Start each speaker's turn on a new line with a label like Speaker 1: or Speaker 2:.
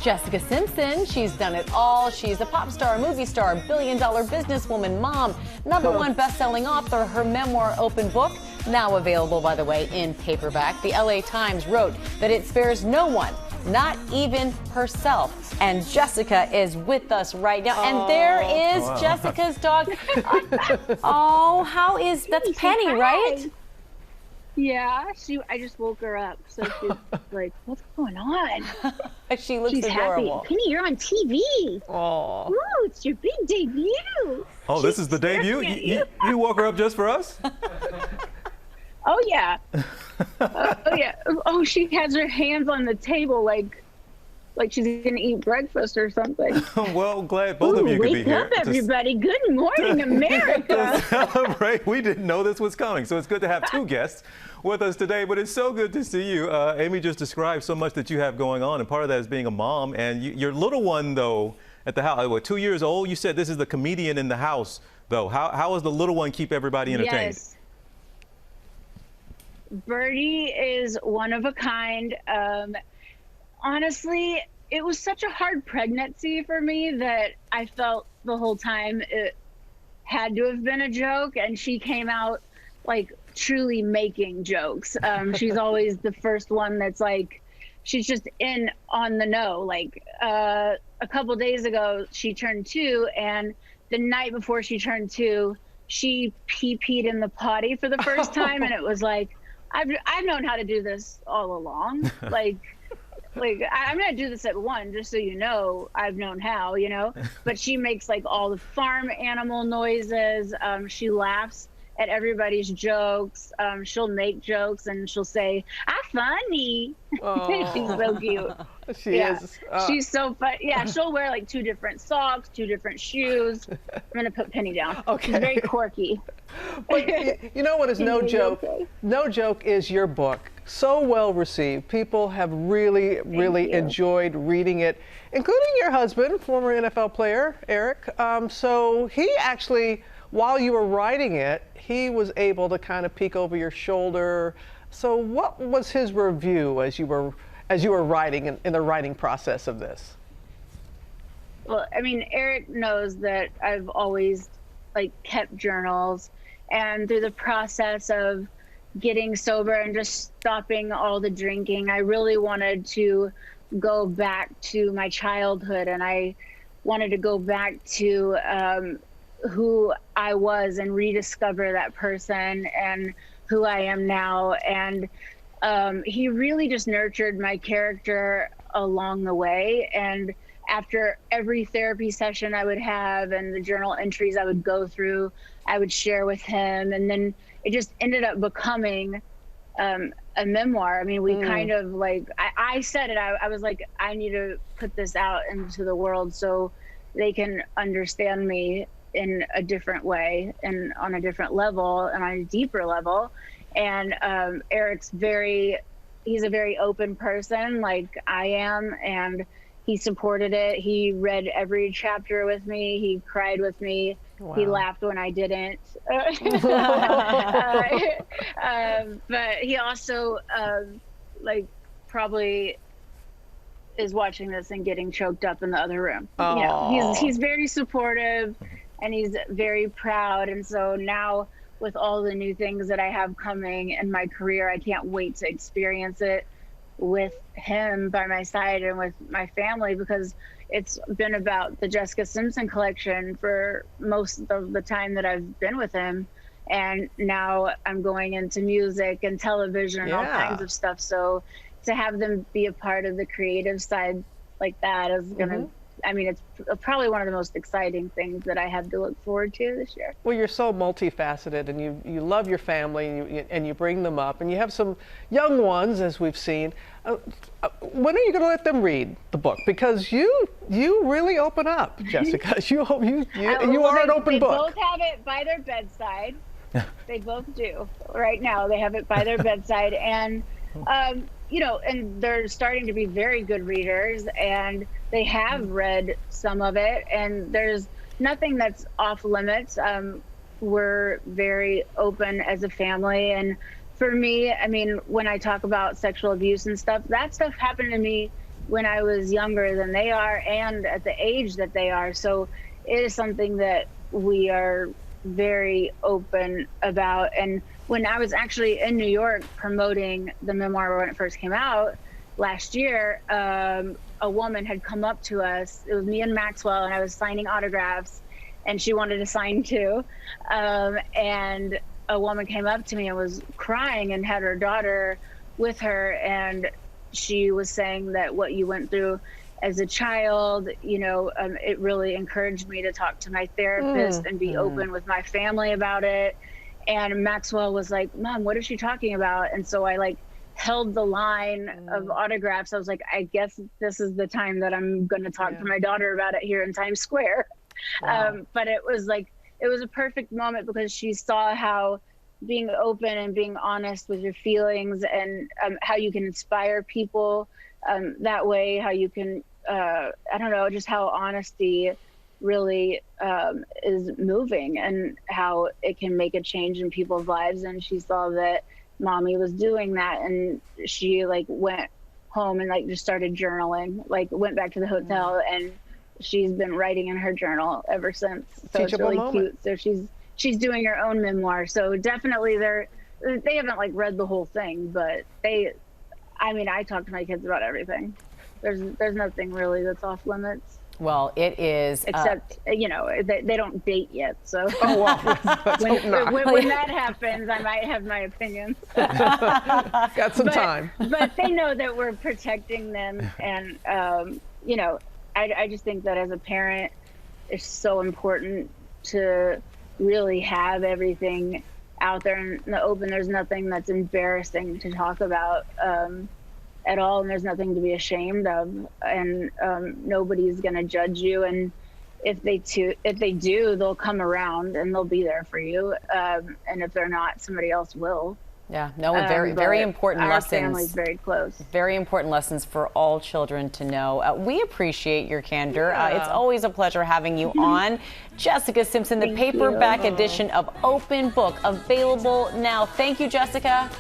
Speaker 1: Jessica Simpson, she's done it all. She's a pop star, movie star, billion-dollar businesswoman, mom, #1 best-selling author. Her memoir, Open Book, now available, by the way, in paperback. The LA Times wrote that it spares no one, not even herself. And Jessica is with us right now. And there is Jessica's dog. That's Penny, right?
Speaker 2: Yeah, I just woke her up, so she's like, "What's going on?"
Speaker 1: She looks
Speaker 2: she's
Speaker 1: adorable.
Speaker 2: Happy. Penny, you're on TV.
Speaker 1: Oh,
Speaker 2: ooh, it's your big debut.
Speaker 3: Oh, this is the debut? You woke her up just for us?
Speaker 2: Oh yeah. Oh yeah. Oh, she has her hands on the table like she's gonna eat breakfast or something.
Speaker 3: Well, glad both of you could be here.
Speaker 2: Wake up, everybody. Good morning, America.
Speaker 3: To celebrate. We didn't know this was coming, so it's good to have two guests with us today, but it's so good to see you. Amy just described so much that you have going on, and part of that is being a mom. And your little one, though, at the house, 2 years old, you said this is the comedian in the house, though. How does the little one keep everybody entertained?
Speaker 2: Yes. Birdie is one of a kind. Honestly, it was such a hard pregnancy for me that I felt the whole time it had to have been a joke, and she came out like truly making jokes. She's always the first one that's like, she's just in on the know. Like a couple days ago, she turned 2, and the night before she turned 2, she peed in the potty for the first time, and it was like, I've known how to do this all along. I'm gonna do this at 1, just so you know. I've known how, But she makes like all the farm animal noises. She laughs at everybody's jokes. She'll make jokes and she'll say, "I'm funny." She's so cute.
Speaker 4: She is.
Speaker 2: She's so fun. Yeah, she'll wear like 2 different socks, 2 different shoes. I'm gonna put Penny down.
Speaker 4: Okay.
Speaker 2: She's very quirky.
Speaker 4: But you know what is no joke?
Speaker 2: Okay.
Speaker 4: No joke is your book. So well received. People have really enjoyed reading it, including your husband, former NFL player, Eric. So he actually, while you were writing it, he was able to kind of peek over your shoulder. So what was his review as you were writing in the writing process of this?
Speaker 2: Well, I mean, Eric knows that I've always kept journals, and through the process of getting sober and just stopping all the drinking, I really wanted to go back to my childhood, and I wanted to go back to who I was and rediscover that person and who I am now. And he really just nurtured my character along the way. And after every therapy session I would have and the journal entries I would go through, I would share with him. And then it just ended up becoming a memoir. I mean, we kind of I said it, I was like, I need to put this out into the world so they can understand me in a different way and on a different level and on a deeper level. And Eric's he's a very open person like I am, and he supported it. He read every chapter with me. He cried with me. Wow. He laughed when I didn't. But he also probably is watching this and getting choked up in the other room. He's very supportive and he's very proud. And so now with all the new things that I have coming in my career, I can't wait to experience it with him by my side and with my family, because it's been about the Jessica Simpson collection for most of the time that I've been with him. And now I'm going into music and television and all kinds of stuff. So to have them be a part of the creative side like that is gonna, I mean, it's probably one of the most exciting things that I have to look forward to this year.
Speaker 4: Well, you're so multifaceted, and you love your family, and you bring them up, and you have some young ones, as we've seen. When are you going to let them read the book? Because you really open up, Jessica. You are an open book.
Speaker 2: They both have it by their bedside. They both do. Right now, they have it by their bedside, and and they're starting to be very good readers, and they have read some of it, and there's nothing that's off limits. We're very open as a family, and for me, I mean, when I talk about sexual abuse and stuff, that stuff happened to me when I was younger than they are and at the age that they are. So it is something that we are very open about. And when I was actually in New York promoting the memoir when it first came out last year, a woman had come up to us. It was me and Maxwell, and I was signing autographs, and she wanted to sign too. And a woman came up to me and was crying and had her daughter with her, and she was saying that what you went through as a child, it really encouraged me to talk to my therapist and be open with my family about it. And Maxwell was like, Mom, what is she talking about? And so I held the line of autographs. I was like, I guess this is the time that I'm going to talk to my daughter about it here in Times Square. Wow. But it was a perfect moment because she saw how being open and being honest with your feelings and how you can inspire people that way, how you can, just how honesty really is moving and how it can make a change in people's lives. And she saw that Mommy was doing that, and she went home and just started journaling, went back to the hotel, and she's been writing in her journal ever since. So it's really cute. So she's doing her own memoir. So definitely they haven't read the whole thing, but I talk to my kids about everything. There's nothing really that's off limits.
Speaker 1: Well, it is.
Speaker 2: Except, they don't date yet. So
Speaker 4: when
Speaker 2: that happens, I might have my opinions.
Speaker 4: Got some time.
Speaker 2: But they know that we're protecting them. And, I just think that as a parent, it's so important to really have everything out there in the open. There's nothing that's embarrassing to talk about at all, and there's nothing to be ashamed of, and nobody's going to judge you. And if they do, they'll come around and they'll be there for you. And if they're not, somebody else will.
Speaker 1: Yeah, no, very important lessons.
Speaker 2: Our family's very close.
Speaker 1: Very important lessons for all children to know. We appreciate your candor. It's always a pleasure having you on. Jessica Simpson, the paperback edition of Open Book, available now. Thank you, Jessica.